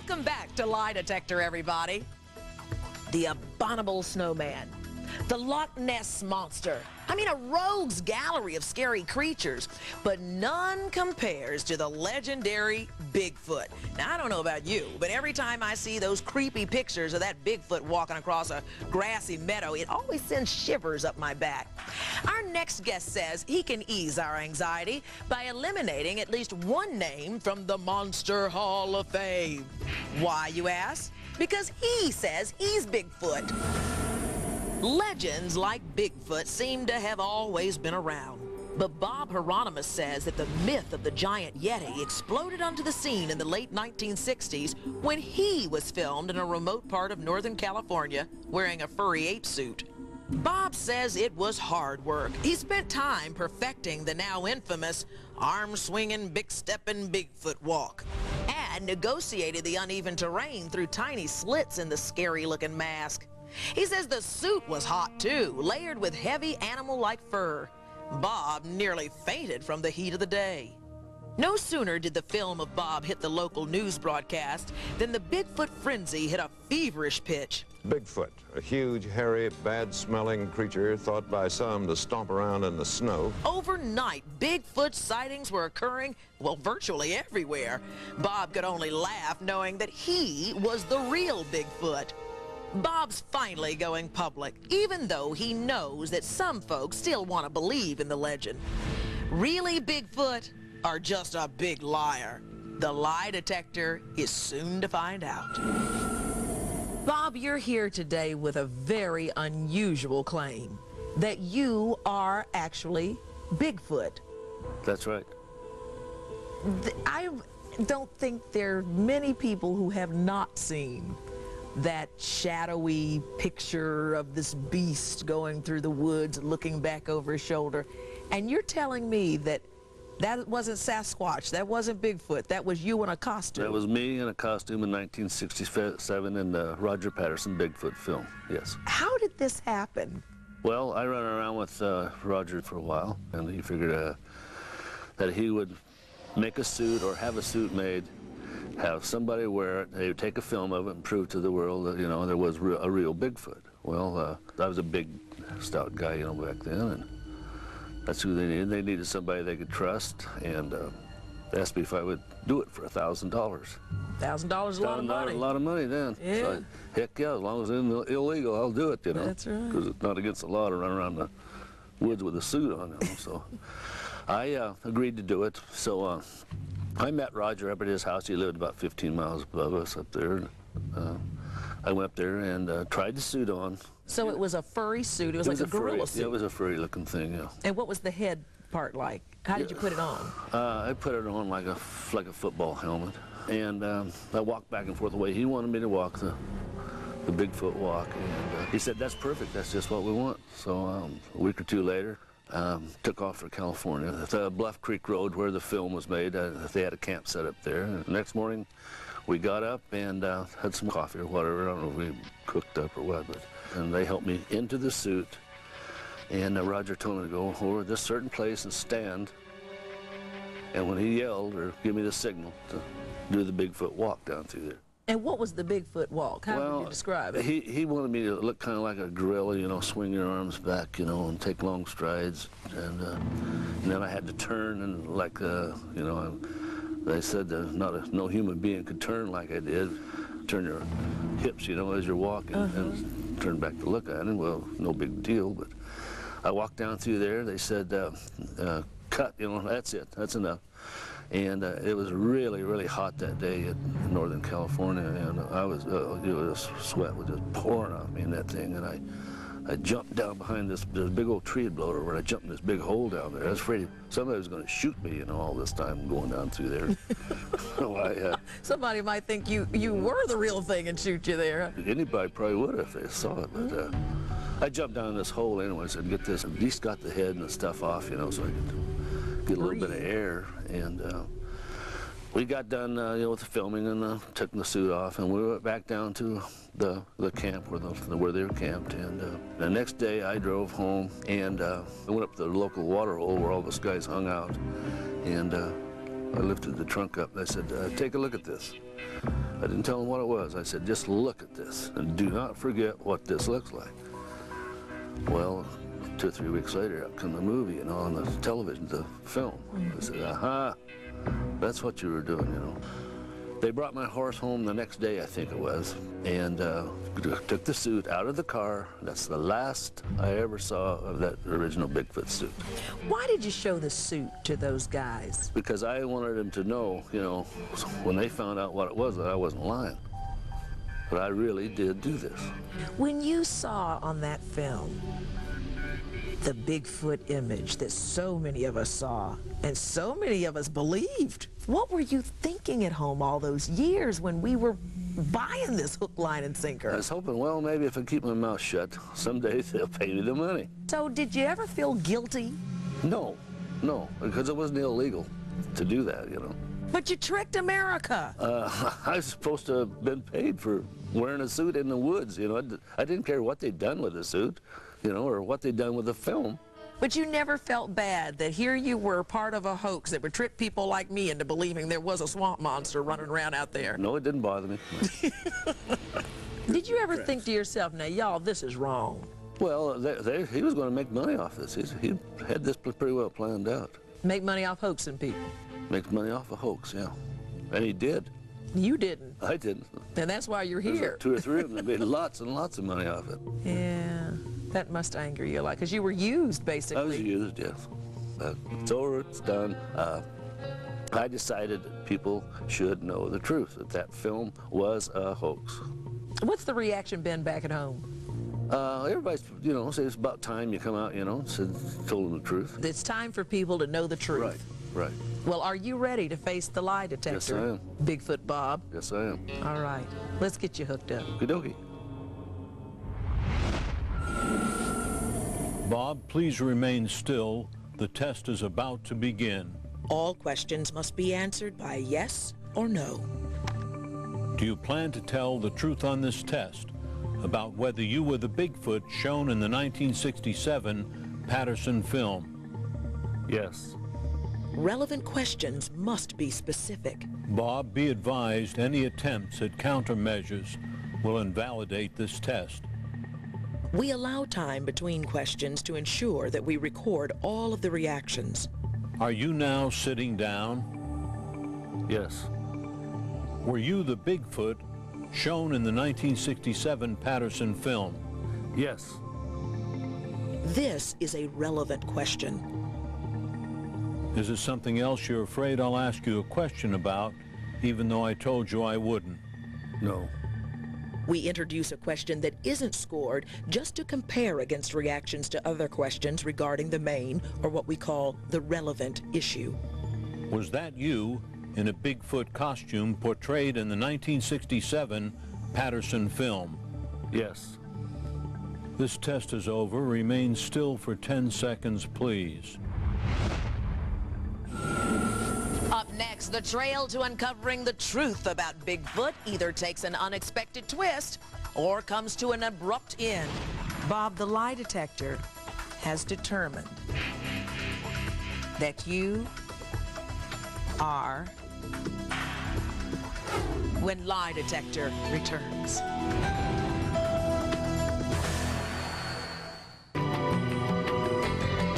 Welcome back to Lie Detector, everybody. The abominable snowman, the Loch Ness monster. I mean, a rogues gallery of scary creatures, but none compares to the legendary Bigfoot. Now, I don't know about you, but every time I see those creepy pictures of that Bigfoot walking across a grassy meadow, it always sends shivers up my back. Our next guest says he can ease our anxiety by eliminating at least one name from the Monster Hall of Fame. Why, you ask? Because he says he's Bigfoot. Legends like Bigfoot seem to have always been around. But Bob Heironimus says that the myth of the giant Yeti exploded onto the scene in the late 1960s when he was filmed in a remote part of Northern California wearing a furry ape suit. Bob says it was hard work. He spent time perfecting the now infamous arm-swinging, big-stepping Bigfoot walk and negotiated the uneven terrain through tiny slits in the scary-looking mask. He says the suit was hot too, layered with heavy animal-like fur. Bob nearly fainted from the heat of the day. No sooner did the film of Bob hit the local news broadcast than the Bigfoot frenzy hit a feverish pitch. Bigfoot, a huge, hairy, bad-smelling creature thought by some to stomp around in the snow. Overnight, Bigfoot sightings were occurring, well, virtually everywhere. Bob could only laugh knowing that he was the real Bigfoot. Bob's finally going public, even though he knows that some folks still want to believe in the legend. Really Bigfoot, or just a big liar? The lie detector is soon to find out. Bob, you're here today with a very unusual claim, that you are actually Bigfoot. That's right. I don't think there are many people who have not seen that shadowy picture of this beast going through the woods, looking back over his shoulder. And you're telling me that that wasn't Sasquatch, that wasn't Bigfoot, that was you in a costume. That was me in a costume in 1967 in the Roger Patterson Bigfoot film, yes. How did this happen? Well, I ran around with Roger for a while, and he figured that he would make a suit or have a suit made, have somebody wear it, they would take a film of it and prove to the world that, you know, there was a real Bigfoot. Well, I was a big, stout guy, you know, back then, and that's who they needed. They needed somebody they could trust, and they asked me if I would do it for $1,000. $1,000 is a lot of money. A lot of money then. Yeah. So heck yeah, as long as it's illegal, I'll do it, you know. That's right. Because it's not against the law to run around the woods with a suit on, you know, so I agreed to do it. So I met Roger up at his house. He lived about 15 miles above us up there. I went up there and tried the suit on. So it was a furry suit, it was like a gorilla suit. Yeah, it was a furry looking thing, yeah. And what was the head part like? How did you put it on? I put it on like a football helmet. And I walked back and forth the way he wanted me to walk, the Bigfoot walk. And he said, that's perfect, that's just what we want. So a week or two later, took off for California. The Bluff Creek Road where the film was made, they had a camp set up there. And the next morning, we got up and had some coffee or whatever. I don't know if we cooked up or what, and they helped me into the suit. And Roger told me to go over this certain place and stand. And when he yelled or give me the signal to do the Bigfoot walk down through there. And what was the Bigfoot walk? How would you describe it? He wanted me to look kind of like a gorilla, you know, swing your arms back, you know, and take long strides. And then I had to turn and like, you know, they said that no human being could turn like I did. Turn your hips, you know, as you're walking, and turn back to look at it. Well, no big deal, but I walked down through there. They said, cut, you know, that's it, that's enough. And it was really, really hot that day in Northern California, and I was, sweat was just pouring off me in that thing, and I jumped down behind this big old tree had blown over, and I jumped in this big hole down there. I was afraid somebody was going to shoot me, you know, all this time going down through there. So somebody might think you were the real thing and shoot you there. Anybody probably would if they saw it, but I jumped down in this hole anyways and get this, at least got the head and the stuff off, you know, so I could get a little bit of air. And we got done, you know, with the filming and took the suit off, and we went back down to the camp where they were camped. And the next day I drove home, and I went up to the local water hole where all those guys hung out, and I lifted the trunk up and I said, take a look at this. I didn't tell them what it was. I said, just look at this and do not forget what this looks like. Well, 2 or 3 weeks later, out come the movie, you know, on the television, the film. I said, aha, that's what you were doing, you know. They brought my horse home the next day, I think it was, and took the suit out of the car. That's the last I ever saw of that original Bigfoot suit. Why did you show the suit to those guys? Because I wanted them to know, you know, when they found out what it was, that I wasn't lying. But I really did do this. When you saw on that film the Bigfoot image that so many of us saw and so many of us believed, what were you thinking at home all those years when we were buying this hook, line, and sinker? I was hoping, well, maybe if I keep my mouth shut, someday they'll pay me the money. So did you ever feel guilty? No, no, because it wasn't illegal to do that, you know. But you tricked America. I was supposed to have been paid for wearing a suit in the woods, you know. I didn't care what they'd done with the suit, you know, or what they'd done with the film. But you never felt bad that here you were part of a hoax that would trick people like me into believing there was a swamp monster running around out there? No, it didn't bother me. Did you ever think to yourself, now, y'all, this is wrong? Well, he was going to make money off this. He had this pretty well planned out. Make money off hoaxing people? Make money off a hoax, yeah. And he did. You didn't. I didn't. And that's why you're There's here. like 2 or 3 of them that made lots and lots of money off it. Yeah, that must anger you a lot, because you were used, basically. I was used, yes. It's over, it's done. I decided that people should know the truth, that that film was a hoax. What's the reaction been back at home? Everybody's, you know, says it's about time you come out, you know, told them the truth. It's time for people to know the truth. Right, right. Well, are you ready to face the lie detector? Yes, I am. Bigfoot Bob? Yes, I am. All right, let's get you hooked up. Okie dokie. Bob, please remain still. The test is about to begin. All questions must be answered by yes or no. Do you plan to tell the truth on this test about whether you were the Bigfoot shown in the 1967 Patterson film? Yes. Relevant questions must be specific. Bob, be advised any attempts at countermeasures will invalidate this test. We allow time between questions to ensure that we record all of the reactions. Are you now sitting down? Yes. Were you the Bigfoot shown in the 1967 Patterson film? Yes. This is a relevant question. Is it something else you're afraid I'll ask you a question about, even though I told you I wouldn't? No. We introduce a question that isn't scored just to compare against reactions to other questions regarding the main, or what we call the relevant issue. Was that you in a Bigfoot costume portrayed in the 1967 Patterson film? Yes. This test is over. Remain still for 10 seconds, please. Up next, the trail to uncovering the truth about Bigfoot either takes an unexpected twist or comes to an abrupt end. Bob, the lie detector has determined that you are... When lie detector returns.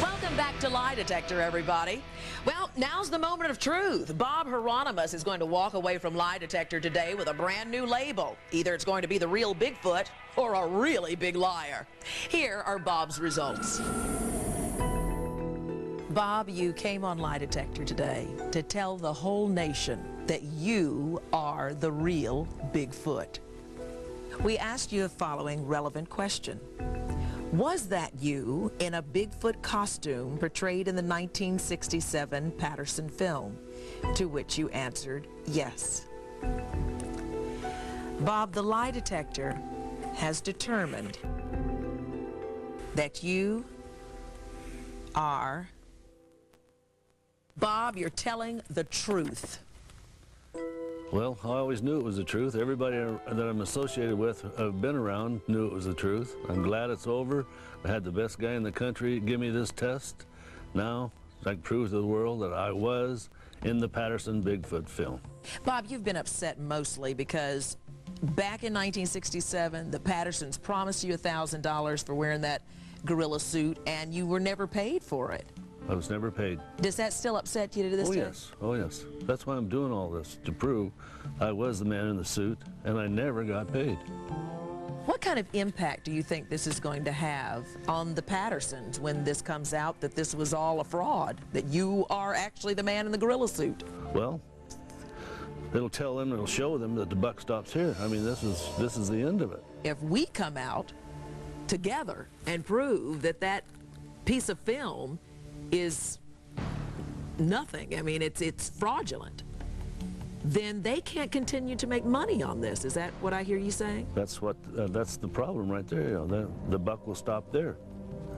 Welcome back to Lie Detector, everybody. Well, now's the moment of truth. Bob Heironimus is going to walk away from Lie Detector today with a brand new label. Either it's going to be the real Bigfoot or a really big liar. Here are Bob's results. Bob, you came on Lie Detector today to tell the whole nation that you are the real Bigfoot. We asked you the following relevant question. Was that you in a Bigfoot costume portrayed in the 1967 Patterson film? To which you answered yes. Bob, the lie detector has determined that you are... Bob, you're telling the truth. Well, I always knew it was the truth. Everybody that I'm associated with, I've been around, knew it was the truth. I'm glad it's over. I had the best guy in the country give me this test. Now, I can prove to the world that I was in the Patterson Bigfoot film. Bob, you've been upset mostly because back in 1967, the Pattersons promised you $1,000 for wearing that gorilla suit, and you were never paid for it. I was never paid. Does that still upset you to this day? Yes, oh yes. That's why I'm doing all this, to prove I was the man in the suit, and I never got paid. What kind of impact do you think this is going to have on the Pattersons when this comes out that this was all a fraud, that you are actually the man in the gorilla suit? Well, it'll tell them, it'll show them that the buck stops here. I mean, this is the end of it. If we come out together and prove that that piece of film is nothing, I mean, it's fraudulent, then they can't continue to make money on this. Is that what I hear you saying? That's the problem right there. You know, the buck will stop there.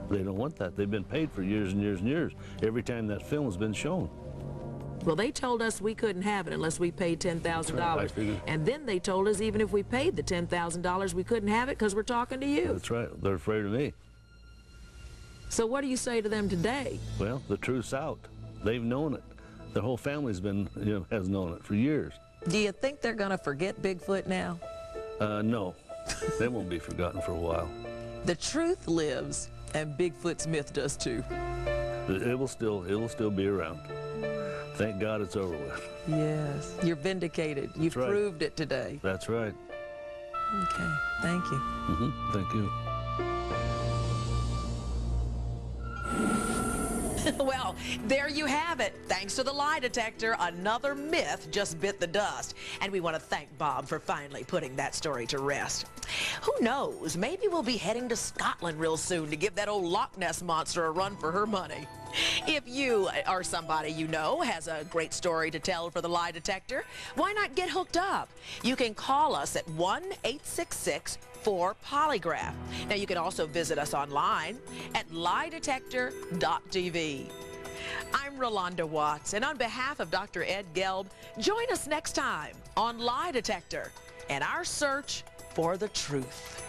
They don't want that. They've been paid for years and years and years. Every time that film has been shown. Well, they told us we couldn't have it unless we paid $10,000. I figured. And then they told us even if we paid the $10,000, we couldn't have it because we're talking to you. That's right. They're afraid of me. So what do you say to them today? Well, the truth's out. They've known it. The whole family's been, has known it for years. Do you think they're going to forget Bigfoot now? No. They won't be forgotten for a while. The truth lives, and Bigfoot's myth does too. It will still be around. Thank God it's over with. Yes, you're vindicated. You've right. proved it today. That's right. Okay, thank you. Thank you. Well, there you have it. Thanks to the lie detector, another myth just bit the dust. And we want to thank Bob for finally putting that story to rest. Who knows, maybe we'll be heading to Scotland real soon to give that old Loch Ness monster a run for her money. If you or somebody you know has a great story to tell for the lie detector, why not get hooked up? You can call us at 1-866-4-POLYGRAPH. Now, you can also visit us online at liedetector.tv. I'm Rolanda Watts, and on behalf of Dr. Ed Gelb, join us next time on Lie Detector and our search for the truth.